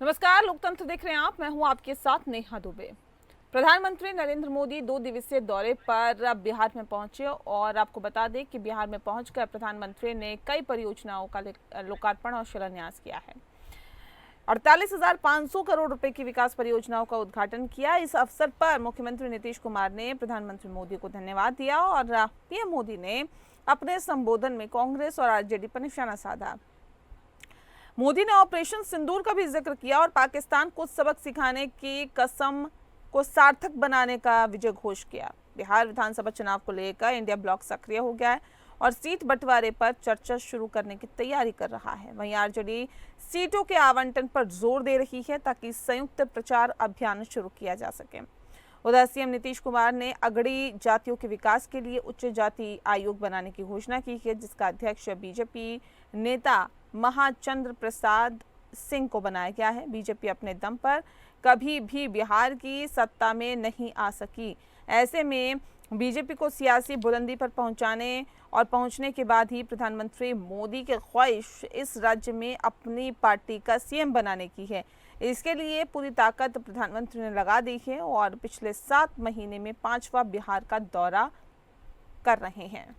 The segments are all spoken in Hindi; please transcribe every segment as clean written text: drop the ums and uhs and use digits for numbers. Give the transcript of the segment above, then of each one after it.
नमस्कार, लोकतंत्र देख रहे हैं आप। मैं हूं आपके साथ नेहा दुबे। प्रधानमंत्री नरेंद्र मोदी 2 दिवसीय दौरे पर बिहार में पहुंचे और आपको बता दें कि बिहार में पहुंचकर प्रधानमंत्री ने कई परियोजनाओं का लोकार्पण और शिलान्यास किया है। 48,500 करोड़ रुपए की विकास परियोजनाओं का उद्घाटन किया। इस अवसर पर मुख्यमंत्री नीतीश कुमार ने प्रधानमंत्री मोदी को धन्यवाद दिया और पीएम मोदी ने अपने संबोधन में कांग्रेस और आरजेडी पर निशाना साधा। मोदी ने ऑपरेशन सिंदूर का भी जिक्र किया और पाकिस्तान को सबक सिखाने की कसम को सार्थक बनाने का विजय घोष किया। बिहार विधानसभा चुनाव को लेकर इंडिया ब्लॉक सक्रिय हो गया है और सीट बंटवारे पर चर्चा शुरू करने की तैयारी कर रहा है। वहीं आरजेडी सीटों के आवंटन पर जोर दे रही है ताकि संयुक्त प्रचार अभियान शुरू किया जा सके। उधर सीएम नीतीश कुमार ने अगड़ी जातियों के विकास के लिए उच्च जाति आयोग बनाने की घोषणा की है, जिसका अध्यक्ष बीजेपी नेता महाचंद्र प्रसाद सिंह को बनाया गया है। बीजेपी अपने दम पर कभी भी बिहार की सत्ता में नहीं आ सकी। ऐसे में बीजेपी को सियासी बुलंदी पर पहुंचने के बाद ही प्रधानमंत्री मोदी की ख्वाहिश इस राज्य में अपनी पार्टी का सीएम बनाने की है। इसके लिए पूरी ताकत प्रधानमंत्री ने लगा दी है और पिछले 7 महीने में 5वां बिहार का दौरा कर रहे हैं।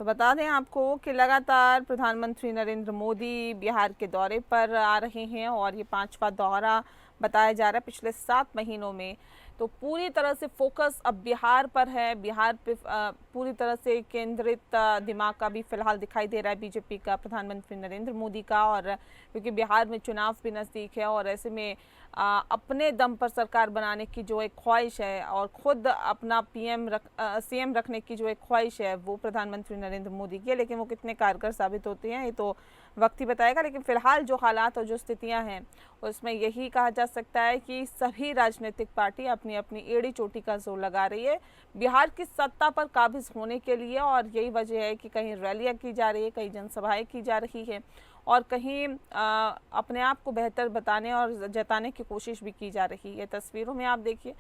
तो बता दें आपको कि लगातार प्रधानमंत्री नरेंद्र मोदी बिहार के दौरे पर आ रहे हैं और ये 5वां दौरा बताया जा रहा है पिछले 7 महीनों में। तो पूरी तरह से फोकस अब बिहार पर है। बिहार पे पूरी तरह से केंद्रित दिमाग का भी फिलहाल दिखाई दे रहा है बीजेपी का, प्रधानमंत्री नरेंद्र मोदी का। और क्योंकि बिहार में चुनाव भी नज़दीक है और ऐसे में अपने दम पर सरकार बनाने की जो एक ख्वाहिश है और खुद अपना सीएम रखने की जो एक ख्वाहिश है वो प्रधानमंत्री नरेंद्र मोदी की है। लेकिन वो कितने कारगर साबित होते हैं ये तो वक्त ही बताएगा। लेकिन फिलहाल जो हालात और जो स्थितियां हैं उसमें यही कहा जा सकता है कि सभी राजनीतिक पार्टी अपनी अपनी एड़ी चोटी का जोर लगा रही है बिहार की सत्ता पर काबिज होने के लिए। और यही वजह है कि कहीं रैलियां की जा रही है, कहीं जनसभाएं की जा रही है और कहीं अपने आप को बेहतर बताने और जताने की कोशिश भी की जा रही है। तस्वीरों में आप देखिए,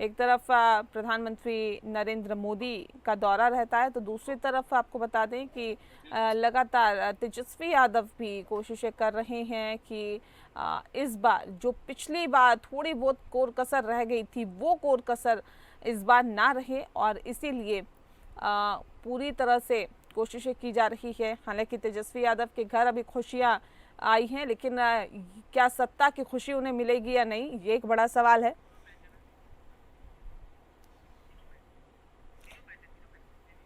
एक तरफ प्रधानमंत्री नरेंद्र मोदी का दौरा रहता है तो दूसरी तरफ आपको बता दें कि लगातार तेजस्वी यादव भी कोशिशें कर रहे हैं कि इस बार जो पिछली बार थोड़ी बहुत कोर कसर रह गई थी वो कोर कसर इस बार ना रहे और इसीलिए पूरी तरह से कोशिशें की जा रही है। हालांकि तेजस्वी यादव के घर अभी खुशियां आई हैं, लेकिन क्या सत्ता की खुशी उन्हें मिलेगी या नहीं, ये एक बड़ा सवाल है।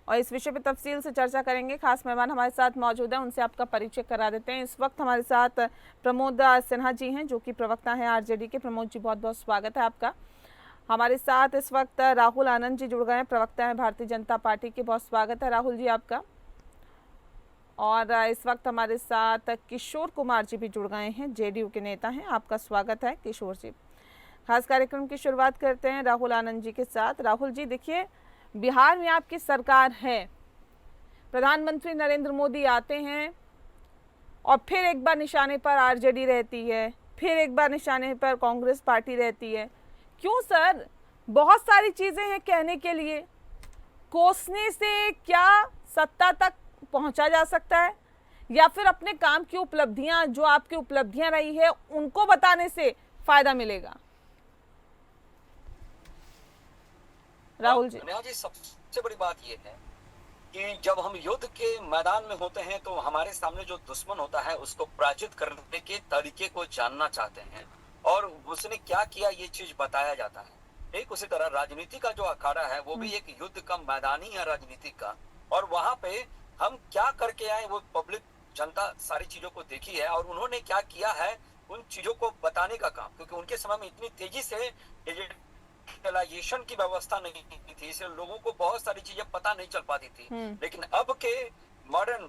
और इस विषय पर तफसील से चर्चा करेंगे। खास मेहमान हमारे साथ मौजूद हैं, उनसे आपका परिचय करा देते हैं। इस वक्त हमारे साथ प्रमोद सिन्हा जी हैं जो कि प्रवक्ता हैं आरजेडी के। प्रमोद जी, बहुत बहुत स्वागत है आपका। हमारे साथ इस वक्त राहुल आनंद जी जुड़ गए हैं, प्रवक्ता हैं भारतीय जनता पार्टी के। बहुत स्वागत है राहुल जी आपका। और इस वक्त हमारे साथ किशोर कुमार जी भी जुड़ गए हैं, जेडीयू के नेता हैं। आपका स्वागत है किशोर जी। खास कार्यक्रम की शुरुआत करते हैं राहुल आनंद जी के साथ। राहुल जी, देखिए, बिहार में आपकी सरकार है, प्रधानमंत्री नरेंद्र मोदी आते हैं और फिर एक बार निशाने पर आरजेडी रहती है, फिर एक बार निशाने पर कांग्रेस पार्टी रहती है। क्यों सर? बहुत सारी चीजें हैं कहने के लिए। कोसने से क्या सत्ता तक पहुंचा जा सकता है या फिर अपने काम की उपलब्धियां, जो आपकी उपलब्धियां रही है, उनको बताने से फायदा मिलेगा? राहुल जी। नेहा जी, सबसे बड़ी बात यह है कि जब हम युद्ध के मैदान में होते हैं तो हमारे सामने जो दुश्मन होता है उसको पराजित करने के तरीके को जानना चाहते हैं और उसने क्या किया ये चीज बताया जाता है। एक उसी तरह राजनीति का जो अखाड़ा है वो भी एक युद्ध का मैदान ही है राजनीति का, और वहां पे हम क्या करके आए वो पब्लिक जनता सारी चीजों को देखी है और उन्होंने क्या किया है उन चीजों को बताने का काम, क्योंकि उनके समय में इतनी तेजी से डिजिटलाइजेशन की व्यवस्था नहीं थी, इसलिए लोगों को बहुत सारी चीजें पता नहीं चल पाती थी। लेकिन अब के मॉडर्न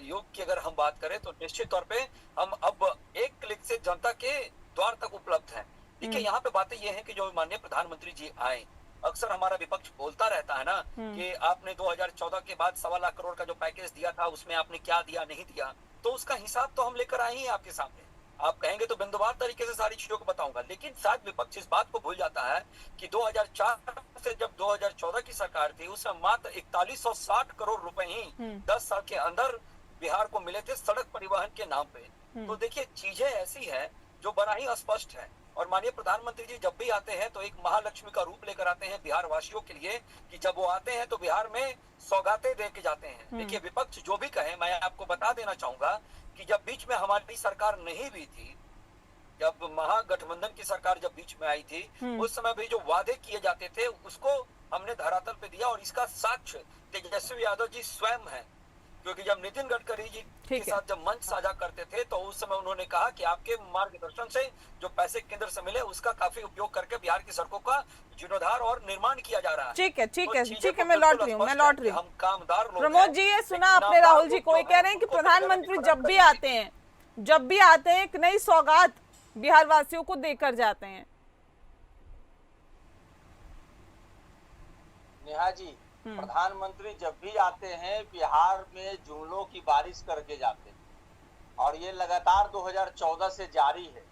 युग की अगर हम बात करें तो निश्चित तौर पे हम अब एक क्लिक से जनता के द्वार तक उपलब्ध हैं। देखिए, यहाँ पे बातें ये हैं कि जो माननीय प्रधानमंत्री जी आए, अक्सर हमारा विपक्ष बोलता रहता है ना कि आपने 2014 के बाद 1.25 लाख करोड़ का जो पैकेज दिया था उसमें आपने क्या दिया नहीं दिया, तो उसका हिसाब तो हम लेकर आए हैं आपके सामने। आप कहेंगे तो बिंदुवार तरीके से सारी चीजों को बताऊंगा, लेकिन शायद विपक्ष इस बात को भूल जाता है कि 2004 से जब 2014 की सरकार थी, उसमें मात्र 4160 करोड़ रुपए ही 10 साल के अंदर बिहार को मिले थे सड़क परिवहन के नाम पे। तो देखिए चीजें ऐसी है जो बड़ा ही अस्पष्ट है। और माननीय प्रधानमंत्री जी जब भी आते हैं तो एक महालक्ष्मी का रूप लेकर आते हैं बिहार वासियों के लिए, कि जब वो आते हैं तो बिहार में सौगातें दे के जाते हैं। देखिए विपक्ष जो भी कहे, मैं आपको बता देना चाहूंगा कि जब बीच में हमारी सरकार नहीं भी थी, जब महागठबंधन की सरकार जब बीच में आई थी, उस समय भी जो वादे किए जाते थे उसको हमने धरातल पे दिया। और इसका साक्ष्य तेजस्वी यादव जी स्वयं है, क्योंकि जब नितिन गडकरी जी के साथ जब मंच साझा करते थे तो उस समय उन्होंने कहा कि आपके मार्गदर्शन से जो पैसे केंद्र से मिले उसका काफी उपयोग करके बिहार की सड़कों का जीर्णोद्धार और निर्माण किया जा रहा है। ठीक है, ठीक है, तो ठीक है, मैं लौट रही हूँ। हम कामदार लोग प्रमोद जी, ये सुना आपने राहुल जी को, ये कह रहे हैं कि प्रधानमंत्री जब भी आते हैं एक नई सौगात बिहार वासियों को देकर जाते हैं। नेहा जी, प्रधानमंत्री जब भी आते हैं बिहार में जुमलों की बारिश करके जाते हैं, और ये लगातार 2014 से जारी है।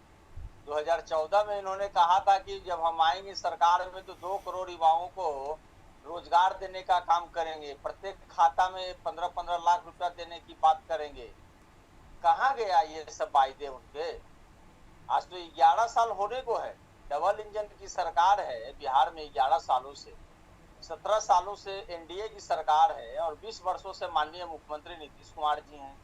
2014 में इन्होंने कहा था कि जब हम आएंगे सरकार में तो 2 करोड़ युवाओं को रोजगार देने का काम करेंगे, प्रत्येक खाता में 15-15 लाख रुपया देने की बात करेंगे। कहाँ गया ये सब वायदे उनके? आज तो 11 साल होने को है, डबल इंजन की सरकार है बिहार में 11 सालों से। 17 सालों से एनडीए की सरकार है और 20 वर्षों से माननीय मुख्यमंत्री नीतीश कुमार जी हैं।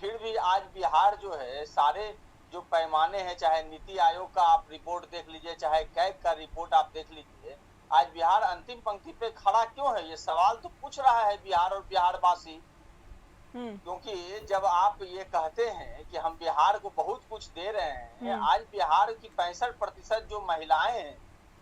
फिर भी आज बिहार जो है, सारे जो पैमाने हैं, चाहे नीति आयोग का आप रिपोर्ट देख लीजिए, चाहे कैग का रिपोर्ट आप देख लीजिए, आज बिहार अंतिम पंक्ति पे खड़ा क्यों है? ये सवाल तो पूछ रहा है बिहार और बिहारवासी। क्योंकि जब आप ये कहते हैं कि हम बिहार को बहुत कुछ दे रहे हैं, आज बिहार की 65% जो महिलाएं हैं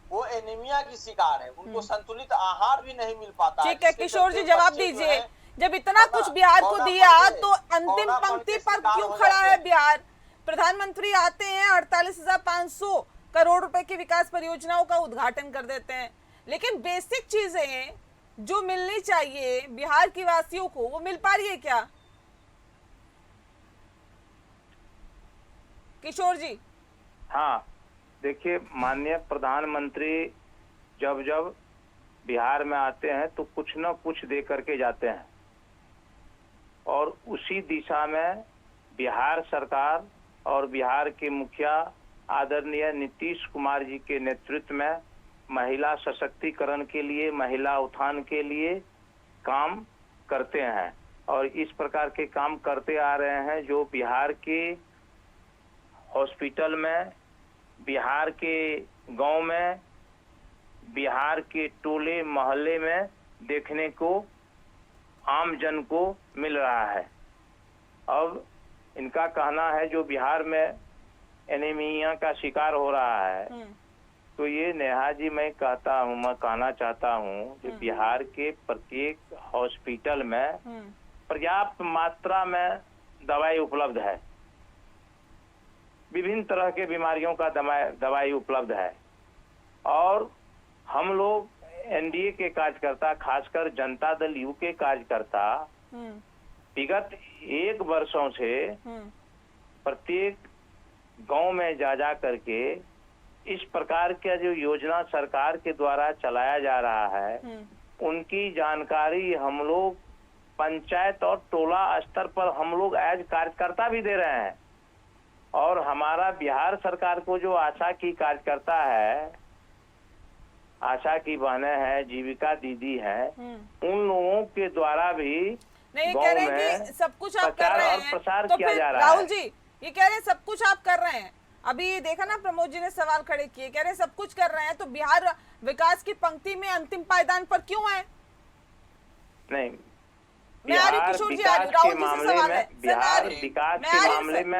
वो एनीमिया की शिकार है, उनको संतुलित आहार भी नहीं मिल पाता। ठीक है किशोर जी, जवाब दीजिए। जब इतना कुछ बिहार को दिया तो अंतिम पंक्ति पर क्यों खड़ा है बिहार? प्रधानमंत्री आते हैं, 48,500 करोड़ रुपए की विकास परियोजनाओं का उद्घाटन कर देते हैं, लेकिन बेसिक चीजें जो मिलनी चाहिए बिहार के वासियों को वो मिल पा रही है क्या किशोर जी? हाँ, देखिए माननीय प्रधानमंत्री जब जब बिहार में आते हैं तो कुछ न कुछ दे करके जाते हैं, और उसी दिशा में बिहार सरकार और बिहार के मुखिया आदरणीय नीतीश कुमार जी के नेतृत्व में महिला सशक्तिकरण के लिए, महिला उत्थान के लिए काम करते हैं। और इस प्रकार के काम करते आ रहे हैं जो बिहार के हॉस्पिटल में, बिहार के गांव में, बिहार के टोले मोहल्ले में देखने को आम जन को मिल रहा है। अब इनका कहना है जो बिहार में एनीमिया का शिकार हो रहा है, तो ये नेहा जी मैं कहना चाहता हूँ कि बिहार के प्रत्येक हॉस्पिटल में पर्याप्त मात्रा में दवाई उपलब्ध है, विभिन्न तरह के बीमारियों का दवाई उपलब्ध है। और हम लोग एनडीए के कार्यकर्ता, खासकर जनता दल यू के कार्यकर्ता विगत 1 वर्षों से प्रत्येक गांव में जा करके इस प्रकार का जो योजना सरकार के द्वारा चलाया जा रहा है उनकी जानकारी हम लोग पंचायत और टोला स्तर पर हम लोग एज कार्यकर्ता भी दे रहे हैं। और हमारा बिहार सरकार को जो आशा की कार्यकर्ता है, आशा की बहनें हैं, जीविका दीदी हैं, उन लोगों के द्वारा भी नहीं कह रहे हैं कि सब कुछ आप कर रहे हैं, प्रसार तो किया फिर जा रहा राहुल है। जी ये कह रहे हैं सब कुछ आप कर रहे हैं, अभी देखा ना प्रमोद जी ने सवाल खड़े किए, कह रहे हैं सब कुछ कर रहे हैं, तो बिहार विकास की पंक्ति में अंतिम पायदान पर क्यों है? नहीं, मैं आ रही हूं किशोर जी, आ रही हूं, राहुल जी से सवाल है। बिहार विकास के मामले में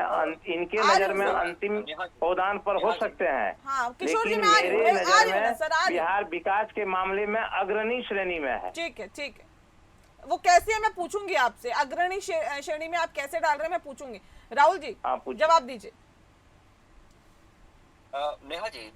इनके नजर में अंतिम पायदान पर हो सकते हैं, हाँ किशोर जी, लेकिन मैं मेरे नजर में बिहार विकास के मामले में अग्रणी श्रेणी में है। ठीक है, ठीक है, वो कैसे है मैं पूछूंगी आपसे, अग्रणी श्रेणी में आप कैसे डाल रहे हैं मैं पूछूंगी। राहुल जी जवाब दीजिए। नेहा जी,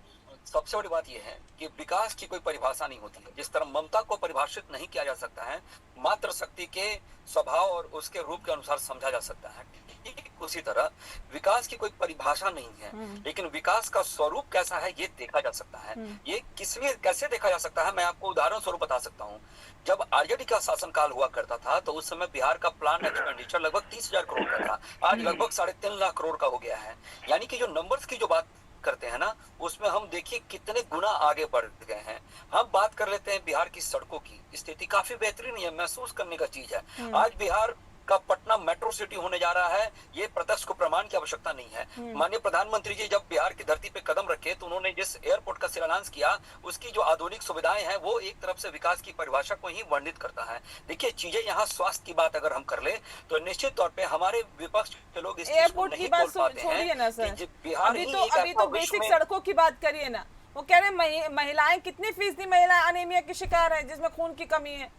सबसे बड़ी बात यह है कि विकास की कोई परिभाषा नहीं होती है। जिस तरह ममता को परिभाषित नहीं किया जा सकता है, मात्र शक्ति के स्वभाव और उसके रूप के अनुसार समझा जा सकता है। ठीक उसी तरह विकास की कोई परिभाषा नहीं है, लेकिन विकास का स्वरूप कैसा है ये देखा जा सकता है। ये किस लिए कैसे देखा जा सकता है, मैं आपको उदाहरण स्वरूप बता सकता हूँ। जब आरजेडी का शासनकाल हुआ करता था तो उस समय बिहार का प्लान एक्सपेंडिचर लगभग 30,000 करोड़ का था, आज लगभग 3.5 लाख करोड़ का हो गया है। यानी कि जो नंबर्स की जो बात करते हैं ना, उसमें हम देखिए कितने गुना आगे बढ़ गए हैं। हम बात कर लेते हैं बिहार की सड़कों की स्थिति काफी बेहतरीन है, महसूस करने का चीज है। आज बिहार का पटना मेट्रो सिटी होने जा रहा है, ये प्रत्यक्ष को प्रमाण की आवश्यकता नहीं है। माननीय प्रधानमंत्री जी जब बिहार की धरती पे कदम रखे तो उन्होंने जिस एयरपोर्ट का शिलान्यास किया, उसकी जो आधुनिक सुविधाएं हैं वो एक तरफ से विकास की परिभाषा को ही वर्णित करता है। देखिए चीजें यहाँ स्वास्थ्य की बात अगर हम कर ले तो निश्चित तौर पे हमारे विपक्ष के लोग इस चीज को नहीं बोल पाते हैं कि बिहार अभी तो बेसिक सड़कों की बात करिए ना। वो कह रहे महिलाएं कितनी फीसदी महिला अनीमिया की शिकार है, जिसमें खून की कमी है।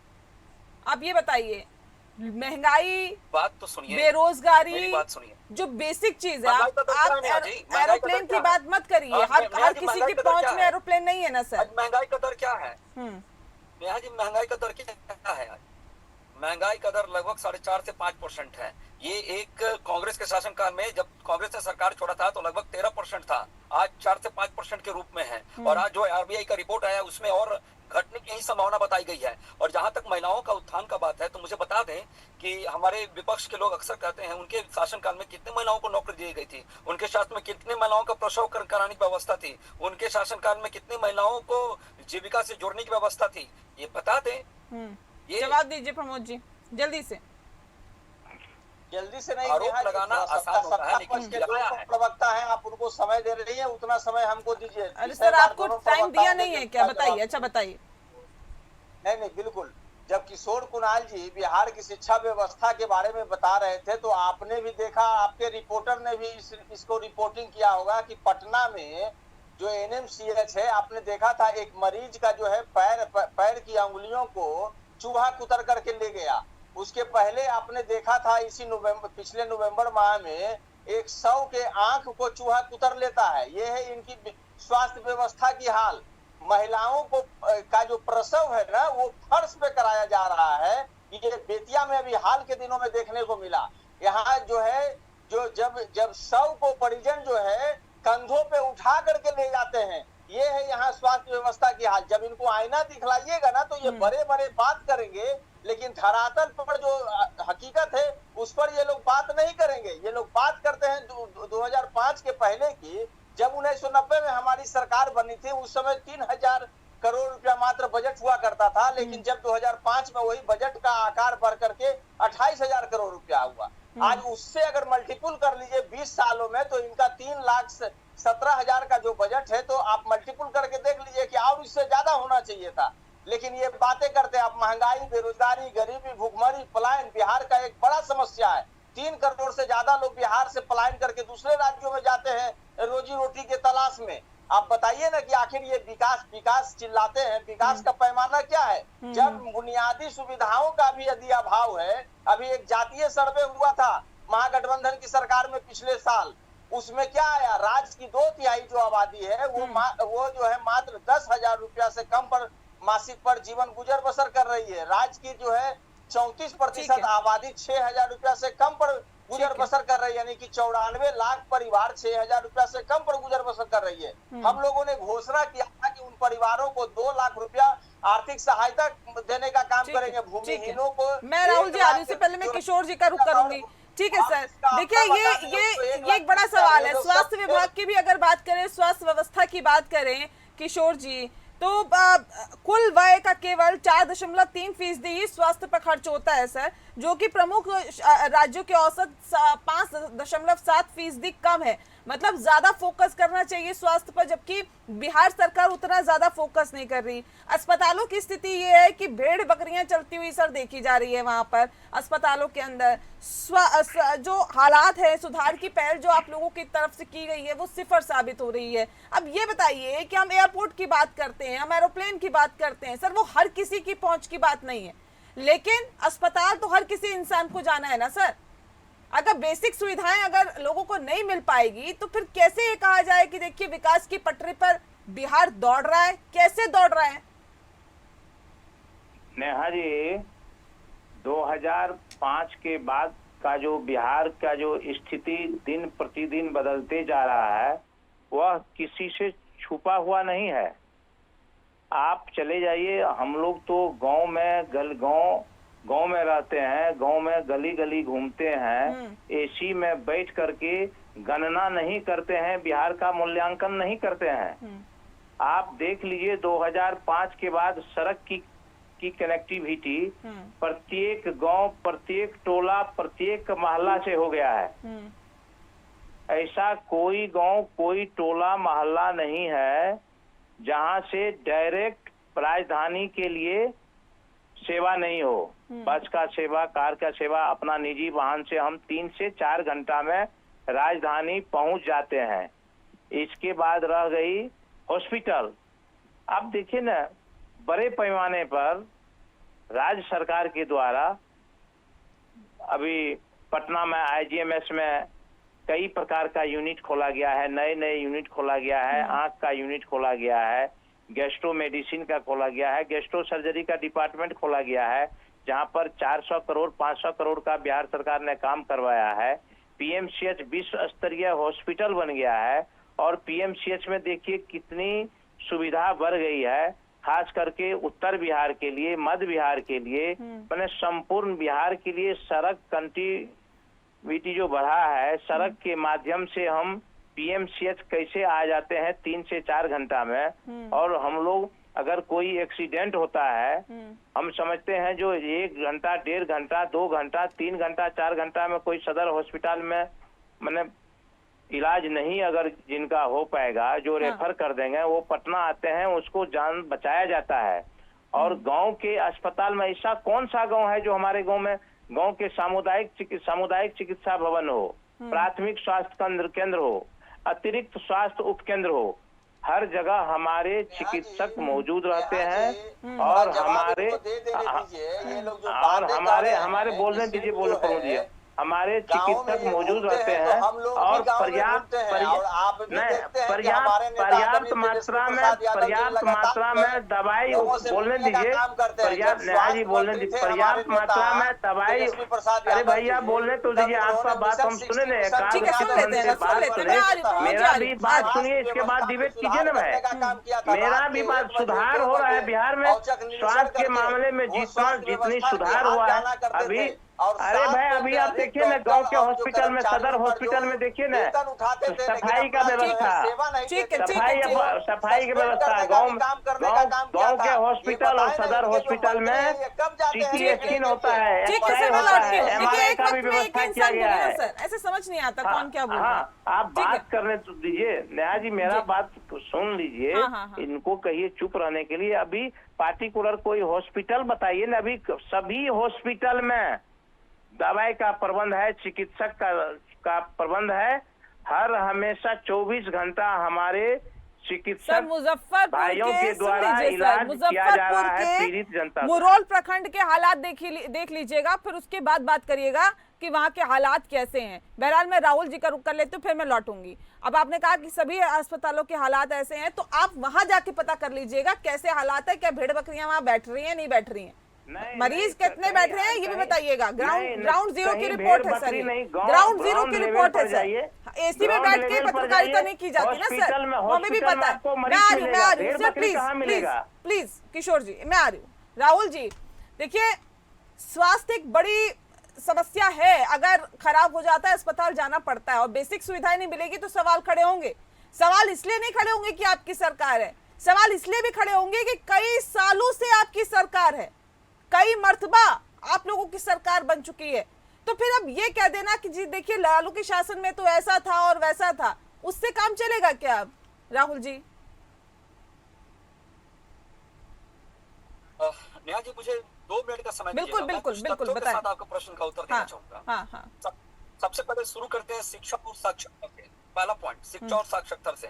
आप ये बताइए, महंगाई, बात तो सुनिए, बेरोजगारी, बात सुनिए, जो बेसिक चीज है। आप एरोप्लेन की बात मत करिए, हर किसी की पहुंच में एरोप्लेन नहीं है ना सर। महंगाई का दर क्या है नेहा जी? महंगाई का दर क्या है आज? महंगाई का दर लगभग 4.5 से 5% है। ये एक कांग्रेस के शासनकाल में जब कांग्रेस ने सरकार छोड़ा था तो लगभग 13% था, आज 4 से 5% के रूप में है। और आज जो आरबीआई का रिपोर्ट आया उसमें और घटने की ही संभावना बताई गई है। और जहां तक महिलाओं का उत्थान का बात है तो मुझे बता दें कि हमारे विपक्ष के लोग अक्सर कहते हैं उनके शासनकाल में कितने महिलाओं को नौकरी दी गई थी, उनके शासन में कितने महिलाओं का प्रसव कराने की व्यवस्था थी, उनके शासनकाल में कितने महिलाओं को जीविका से जोड़ने की व्यवस्था थी, ये बता दें। ये जवाब दीजिए प्रमोद जी, जल्दी से नहीं। आरोप लगाना आसान होता है, लेकिन प्रवक्ता है, आप उनको समय दे रही है, उतना समय हमको दीजिए। अरे सर आपको टाइम दिया नहीं है क्या? बताइए। अच्छा बताइए। नहीं बिल्कुल। जब किशोर कुणाल जी बिहार की शिक्षा व्यवस्था के बारे में बता रहे थे तो आपने भी देखा, आपके रिपोर्टर ने भी इसको रिपोर्टिंग किया होगा कि पटना में जो एनएमसीएच है, आपने देखा था एक मरीज का जो है पैर की अंगुलियों को चूहा कुतर करके ले गया। उसके पहले आपने देखा था पिछले नवंबर माह में 100 के आंख को चूहा कुतर लेता है। ये है इनकी स्वास्थ्य व्यवस्था की हाल। महिलाओं को का जो प्रसव है ना वो फर्श पे कराया जा रहा है। ये बेतिया में अभी हाल के दिनों में देखने को मिला। यहाँ जो है जब शव को परिजन जो है कंधों पे उठा करके ले जाते हैं, ये है यहाँ स्वास्थ्य व्यवस्था की हाल। जब इनको आईना दिखलाइएगा ना तो ये बड़े बड़े बात करेंगे, लेकिन धरातल पर जो हकीकत है उस पर ये लोग बात नहीं करेंगे। ये लोग बात करते हैं 2005 के पहले की, जब 1990 में हमारी सरकार बनी थी उस समय 3,000 करोड़ रुपया मात्र बजट हुआ करता था, लेकिन जब 2005 में वही बजट का आकार बढ़ करके 28,000 करोड़ रुपया हुआ। आज उससे अगर मल्टीपुल कर लीजिए 20 सालों में तो इनका 3,17,000 का जो बजट है, तो आप मल्टीपुल करके देख लीजिए कि और इससे ज्यादा होना चाहिए था। लेकिन ये बातें करते हैं आप। महंगाई, बेरोजगारी, गरीबी, भूखमरी, पलायन बिहार का एक बड़ा समस्या है। 3 करोड़ से ज्यादा लोग बिहार से पलायन करके दूसरे राज्यों में जाते हैं रोजी रोटी के तलाश में। आप बताइए ना कि आखिर ये विकास चिल्लाते हैं, विकास का पैमाना क्या है? जब बुनियादी सुविधाओं का भी यदि अभाव है। अभी एक जातीय सर्वे हुआ था महागठबंधन की सरकार में पिछले साल, उसमें क्या आया? राज्य की 2/3 जो आबादी है वो जो है मात्र 10,000 रुपया से कम पर मासिक पर जीवन गुजर बसर कर रही है। राज्य की जो है 34% आबादी 6,000 रुपया से कम पर गुजर बसर कर रही है, यानी कि 94 लाख परिवार 6,000 रुपया से कम पर गुजर बसर कर रही है। हम लोगों ने घोषणा किया था कि उन परिवारों को 2 लाख रुपया आर्थिक सहायता देने का काम करेंगे। भूमिहीनों को मैं राहुल जी आगे से पहले मैं किशोर जी का रुख करूंगी। ठीक है सर, देखिए ये एक बड़ा सवाल है। स्वास्थ्य विभाग की भी अगर बात करें, स्वास्थ्य व्यवस्था की बात करें किशोर जी, तो कुल व्यय का केवल 4.3% ही स्वास्थ्य पर खर्च होता है सर, जो कि प्रमुख राज्यों के औसत 5.7% कम है। मतलब ज्यादा फोकस करना चाहिए स्वास्थ्य पर, जबकि बिहार सरकार उतना ज्यादा फोकस नहीं कर रही। अस्पतालों की स्थिति ये है कि भेड़ बकरियां चलती हुई सर देखी जा रही है वहां पर अस्पतालों के अंदर। जो हालात है, सुधार की पहल जो आप लोगों की तरफ से की गई है वो सिफर साबित हो रही है। अब ये बताइए कि हम एयरपोर्ट की बात करते हैं, हम एरोप्लेन की बात करते हैं सर, वो हर किसी की पहुंच की बात नहीं है, लेकिन अस्पताल तो हर किसी इंसान को जाना है ना सर। अगर बेसिक सुविधाएं अगर लोगों को नहीं मिल पाएगी तो फिर कैसे ये कहा जाए कि देखिए विकास की पटरी पर बिहार दौड़ रहा है? कैसे दौड़ रहा है? नेहा जी, 2005 के बाद का जो बिहार का जो स्थिति दिन प्रतिदिन बदलते जा रहा है वह किसी से छुपा हुआ नहीं है। आप चले जाइए, हम लोग तो गांव में रहते हैं, गांव में गली गली घूमते हैं, एसी में बैठ करके गणना नहीं करते हैं, बिहार का मूल्यांकन नहीं करते हैं। आप देख लीजिए 2005 के बाद सड़क की कनेक्टिविटी प्रत्येक गांव, प्रत्येक टोला, प्रत्येक मोहल्ला से हो गया है। ऐसा कोई गांव, कोई टोला मोहल्ला नहीं है जहां से डायरेक्ट राजधानी के लिए सेवा नहीं हो। बस का सेवा, कार का सेवा, अपना निजी वाहन से हम 3 से 4 घंटा में राजधानी पहुंच जाते हैं। इसके बाद रह गई हॉस्पिटल। आप देखिए ना, बड़े पैमाने पर राज्य सरकार के द्वारा अभी पटना में IGMS में कई प्रकार का यूनिट खोला गया है, नए यूनिट खोला गया है, आंख का यूनिट खोला गया है, गैस्ट्रो मेडिसिन का खोला गया है, गैस्ट्रो सर्जरी का डिपार्टमेंट खोला गया है, जहां पर 400 करोड़ 500 करोड़ का बिहार सरकार ने काम करवाया है। PMCH विश्व स्तरीय हॉस्पिटल बन गया है और PMCH में देखिए कितनी सुविधा बढ़ गई है, खास करके उत्तर बिहार के लिए, मध्य बिहार के लिए, मैंने संपूर्ण बिहार के लिए सड़क कनेक्टिविटी जो बढ़ा है, सड़क के माध्यम से हम PMCH कैसे आ जाते हैं 3 से 4 घंटा में। और हम लोग अगर कोई एक्सीडेंट होता है, हम समझते हैं जो 1 घंटा, 1.5 घंटा, 2 घंटा, 3 घंटा, 4 घंटा में कोई सदर हॉस्पिटल में मैंने इलाज नहीं अगर जिनका हो पाएगा, जो रेफर कर देंगे, वो पटना आते हैं, उसको जान बचाया जाता है। और गांव के अस्पताल में ऐसा कौन सा गांव है जो हमारे गांव के सामुदायिक चिकित्सा भवन हो, प्राथमिक स्वास्थ्य केंद्र हो, अतिरिक्त स्वास्थ्य उपकेंद्र हो, हर जगह हमारे चिकित्सक मौजूद रहते हैं। और हमारे बोलने दीजिए, हमारे चिकित्सक मौजूद रहते हैं और पर्याप्त मात्रा में दवाई बोलने दीजिए, पर्याप्त मात्रा में दवाई। अरे भैया बोलने तो दीजिए, आपका बात हम सुने ना, बात सुने, मेरा भी बात सुनिए, इसके बाद डिबेट कीजिए ना भाई। मेरा भी बात, सुधार हो रहा है बिहार में स्वास्थ्य के मामले में, जितनी सुधार हुआ है अभी। अरे भाई अभी आप देखिए ना, गांव के हॉस्पिटल में, सदर हॉस्पिटल में देखिए ना, सफाई का व्यवस्था, सफाई की व्यवस्था, गांव के हॉस्पिटल और सदर हॉस्पिटल में CT स्कैन होता है, एक्सरे होता है, MRI का भी व्यवस्था किया गया है। ऐसे समझ नहीं आता कौन क्या बोल रहा है। आप बात करने तो दीजिए नेहा जी, मेरा बात सुन लीजिए। इनको कहिए चुप रहने के लिए। अभी पार्टिकुलर कोई हॉस्पिटल बताइए ना। अभी सभी हॉस्पिटल में दवाई का प्रबंध है, चिकित्सक का प्रबंध है, हर हमेशा 24 घंटा हमारे चिकित्सक भाइयों के द्वारा इलाज किया जा रहा है पीड़ित जनता। मुरौल प्रखंड के हालात देख लीजिएगा, फिर उसके बाद बात करिएगा कि वहाँ के हालात कैसे हैं। बहरहाल मैं राहुल जी का रुख कर लेती हूँ, फिर मैं लौटूंगी। अब आपने कहा कि सभी अस्पतालों के हालात ऐसे हैं, तो आप वहां जाके पता कर लीजिएगा कैसे हालात है, क्या भेड़ बकरियां वहां बैठ रही हैं, नहीं बैठ रही हैं, मरीज कितने बैठ रहे हैं ये भी बताइएगा। ग्राउंड जीरो की रिपोर्ट है सर, ग्राउंड जीरो की रिपोर्ट है सर। AC में बैठ के पत्रकारिता नहीं की जाती ना सर, हमें भी पता है। मैं आ रही हूँ सर, प्लीज किशोर जी, मैं आ रही हूँ। राहुल जी देखिए, स्वास्थ्य एक बड़ी समस्या है। अगर खराब हो जाता है, अस्पताल जाना पड़ता है और बेसिक सुविधाएं नहीं मिलेगी तो सवाल खड़े होंगे। सवाल इसलिए नहीं खड़े होंगे कि आपकी सरकार है, सवाल इसलिए भी खड़े होंगे कि कई सालों से आपकी सरकार है, कई मर्तबा आप लोगों की सरकार बन चुकी है। तो फिर अब ये कह देना कि जी देखिए लालू के शासन में तो ऐसा था और वैसा था, उससे काम चलेगा क्या अब राहुल जी? नेहा जी मुझे 2 मिनट का समय बिल्कुल बताएं। आपका प्रश्न का उत्तर देना चाहूंगा। सबसे पहले शुरू करते हैं शिक्षा और साक्षरता से। पहला पॉइंट शिक्षा और साक्षरता से।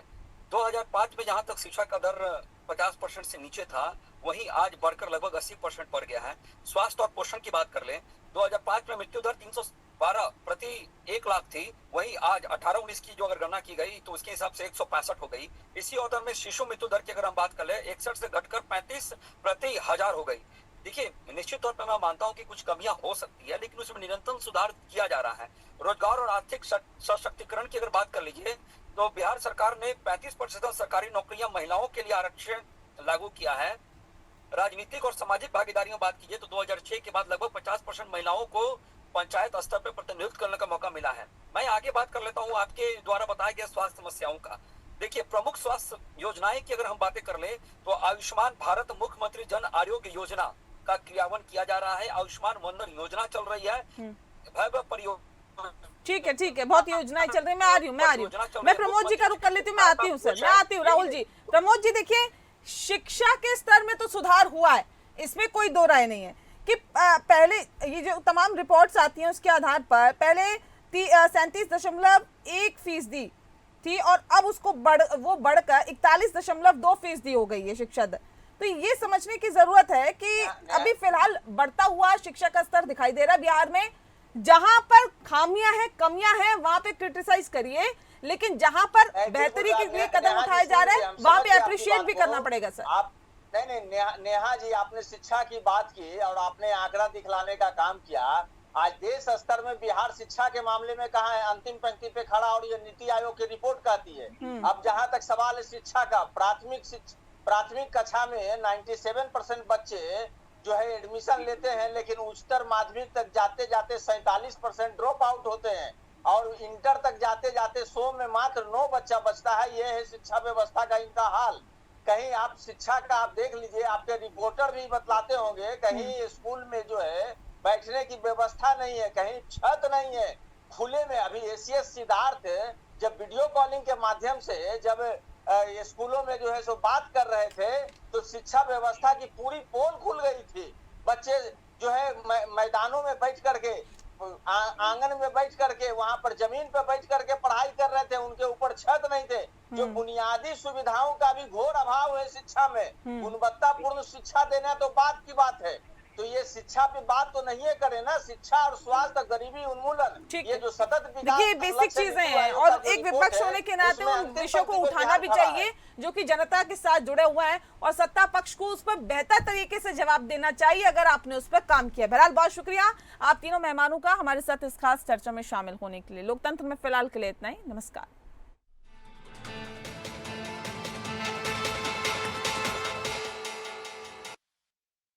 2005 में जहां तक शिक्षा का दर 50% से नीचे था, वहीं आज बढ़कर लगभग 80% पर गया है। स्वास्थ्य और पोषण की बात कर लें, 2005 में मृत्यु दर 312 प्रति 1 लाख थी, वहीं आज 18-19 की जो अगर गणना की गई तो उसके हिसाब से 165 हो गई। इसी ऑर्डर में शिशु मृत्यु दर की अगर हम बात कर ले, 61 से घटकर 35 प्रति 1000 हो गई। देखिए, निश्चित तौर पर मैं मानता हूं कि कुछ कमियां हो सकती है, लेकिन उसमें निरंतर सुधार किया जा रहा है। रोजगार और आर्थिक सशक्तिकरण की अगर बात कर लीजिए, तो बिहार सरकार ने 35% सरकारी नौकरियां महिलाओं के लिए आरक्षण लागू किया है। राजनीतिक और सामाजिक भागीदारी में बात कीजिए तो 2006 के बाद लगभग 50% महिलाओं को पंचायत स्तर पर प्रतिनिधित्व करने का मौका मिला है। मैं आगे बात कर लेता हूं आपके द्वारा बताया गया स्वास्थ्य समस्याओं का। देखिए, प्रमुख स्वास्थ्य योजनाएं की अगर हम बातें कर ले तो आयुष्मान भारत मुख्यमंत्री जन आरोग्य योजना का क्रियान्वयन किया जा रहा है। आयुष्मान वंदन योजना चल रही है। भव्य परियोजना, ठीक है, बहुत योजनाएं चल रही है। मैं आ रही हूँ, मैं प्रमोद जी का रुख कर लेती हूँ। मैं आती हूँ सर, मैं आती हूँ राहुल जी। प्रमोद जी, देखिए, शिक्षा के स्तर में तो सुधार हुआ है, इसमें कोई दो राय नहीं है कि पहले ये जो तमाम रिपोर्ट्स आती हैं उसके आधार पर पहले 37.1% थी और अब उसको बढ़कर 41.2% हो गई है शिक्षा दर। तो ये समझने की जरूरत है कि अभी फिलहाल बढ़ता हुआ शिक्षा का स्तर दिखाई दे रहा है बिहार में। जहां पर खामियां हैं, कमियां हैं, वहां पे क्रिटिसाइज करिए, लेकिन जहां पर बेहतरी के लिए कदम उठाए जा रहे हैं वहां पे अप्रिशिएट भी करना पड़ेगा सर। आप नहीं, नेहा जी, आपने शिक्षा की बात की और आपने आंकड़ा दिखलाने का काम किया। आज देश स्तर में बिहार शिक्षा के मामले में कहाँ है? अंतिम पंक्ति पे खड़ा, और ये नीति आयोग की रिपोर्ट कहती है। अब जहां तक सवाल है शिक्षा का, प्राथमिक कक्षा में 97% बच्चे जो है एडमिशन लेते हैं, लेकिन उच्चतर माध्यमिक तक जाते जाते 47% ड्रॉप आउट होते हैं और इंटर तक जाते जाते 100 में मात्र 9 बच्चा बचता है। ये है शिक्षा व्यवस्था का इनका हाल। कहीं आप शिक्षा का आप देख लीजिए, आपके रिपोर्टर भी बतलाते होंगे, कहीं स्कूल में जो है बैठने की व्यवस्था नहीं है, कहीं छत नहीं है खुले में। अभी एसीएस सिद्धार्थ जब वीडियो कॉलिंग के माध्यम से जब स्कूलों में जो है सो बात कर रहे थे तो शिक्षा व्यवस्था की पूरी पोल खुल गई थी। बच्चे जो है मैदानों में बैठ करके, आंगन में बैठ करके, वहां पर जमीन पर बैठ करके पढ़ाई कर रहे थे, उनके ऊपर छत नहीं थे। जो बुनियादी सुविधाओं का भी घोर अभाव है शिक्षा में। गुणवत्तापूर्ण शिक्षा देना तो बात की बात है, तो ये शिक्षा पे बात तो नहीं है करे ना। शिक्षा और स्वास्थ्य, गरीबी उन्मूलन, ये जो सतत विकास, ये बेसिक चीजें हैं और एक विपक्ष होने के नाते उन विषयों को उठाना भी चाहिए जो कि जनता के साथ जुड़े हुए हैं और सत्ता पक्ष को उस पर बेहतर तरीके से जवाब देना चाहिए अगर आपने उस पर काम किया। बहरहाल बहुत शुक्रिया आप तीनों मेहमानों का हमारे साथ इस खास चर्चा में शामिल होने के लिए। लोकतंत्र में फिलहाल के लिए इतना ही। नमस्कार।